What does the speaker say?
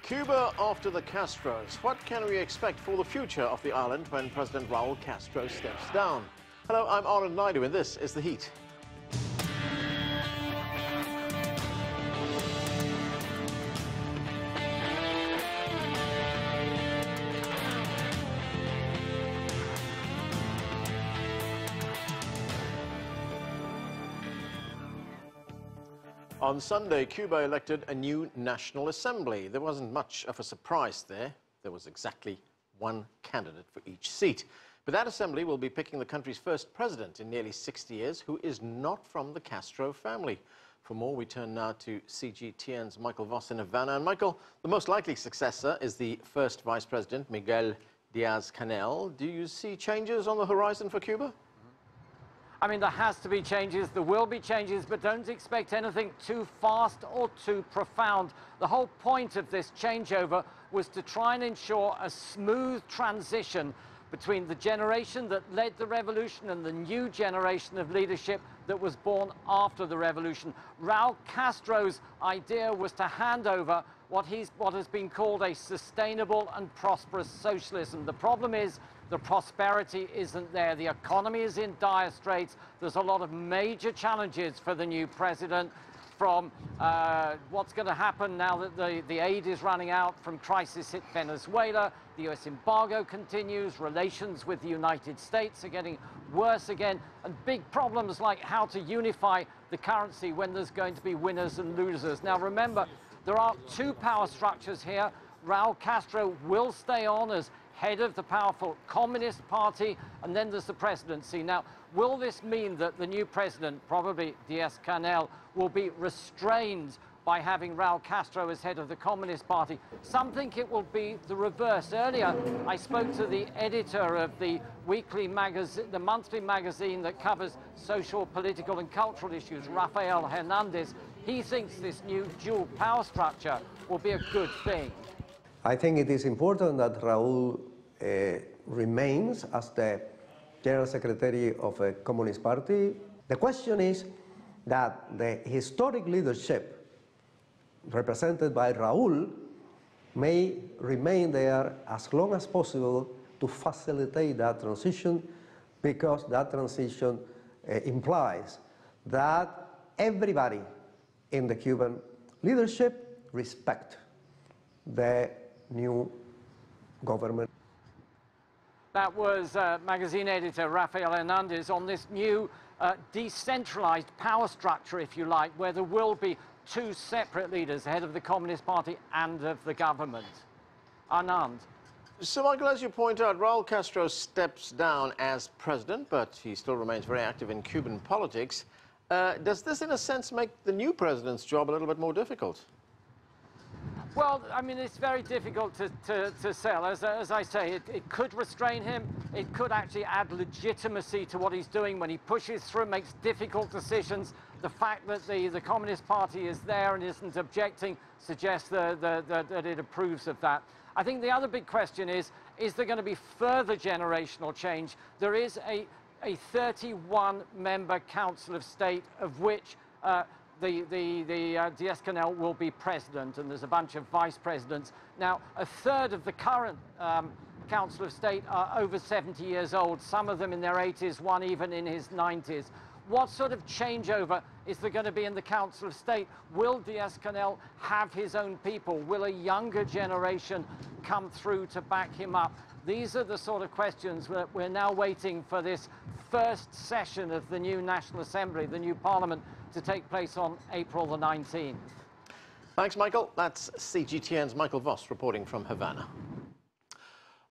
Cuba after the Castros. What can we expect for the future of the island when President Raul Castro steps down? Hello, I'm Arun Naidu and this is The Heat. On Sunday, Cuba elected a new National Assembly. There wasn't much of a surprise there. There was exactly one candidate for each seat. But that assembly will be picking the country's first president in nearly 60 years, who is not from the Castro family. For more, we turn now to CGTN's Michael Voss in Havana. And Michael, the most likely successor is the first Vice President, Miguel Diaz-Canel. Do you see changes on the horizon for Cuba? I mean, there has to be changes, there will be changes, but don't expect anything too fast or too profound. The whole point of this changeover was to try and ensure a smooth transition between the generation that led the revolution and the new generation of leadership that was born after the revolution. Raul Castro's idea was to hand over what has been called a sustainable and prosperous socialism. The problem is the prosperity isn't there. The economy is in dire straits. There's a lot of major challenges for the new president, from what's going to happen now that the aid is running out, from crisis in Venezuela, the US embargo continues, relations with the United States are getting worse again, and big problems like how to unify the currency when there's going to be winners and losers. Now remember, there are two power structures here. Raul Castro will stay on as head of the powerful Communist Party, and then there's the presidency. Now, will this mean that the new president, probably Diaz-Canel, will be restrained by having Raul Castro as head of the Communist Party? Some think it will be the reverse. Earlier, I spoke to the editor of the weekly magazine, the monthly magazine that covers social, political, and cultural issues, Rafael Hernandez. He thinks this new dual power structure will be a good thing. I think it is important that Raul remains as the General Secretary of a Communist Party. The question is that the historic leadership represented by Raul may remain there as long as possible to facilitate that transition, because that transition implies that everybody in the Cuban leadership respect the new government. That was magazine editor Rafael Hernandez on this new decentralized power structure, if you like, where there will be two separate leaders, head of the Communist Party and of the government. Anand. So, Michael, as you point out, Raul Castro steps down as president, but he still remains very active in Cuban politics. Does this, in a sense, make the new president's job a little bit more difficult? Well, I mean, it's very difficult to sell. As I say, it could restrain him. It could actually add legitimacy to what he's doing when he pushes through, makes difficult decisions. The fact that the Communist Party is there and isn't objecting suggests that it approves of that. I think the other big question is there going to be further generational change? There is a 31-member Council of State, of which Diaz-Canel will be president, and there's a bunch of vice presidents. Now, a third of the current Council of State are over 70 years old, some of them in their 80s, one even in his 90s. What sort of changeover is there going to be in the Council of State? Will Diaz-Canel have his own people? Will a younger generation come through to back him up? These are the sort of questions that we're now waiting for this first session of the new National Assembly, the new Parliament, to take place on April the 19th. Thanks, Michael. That's CGTN's Michael Voss reporting from Havana.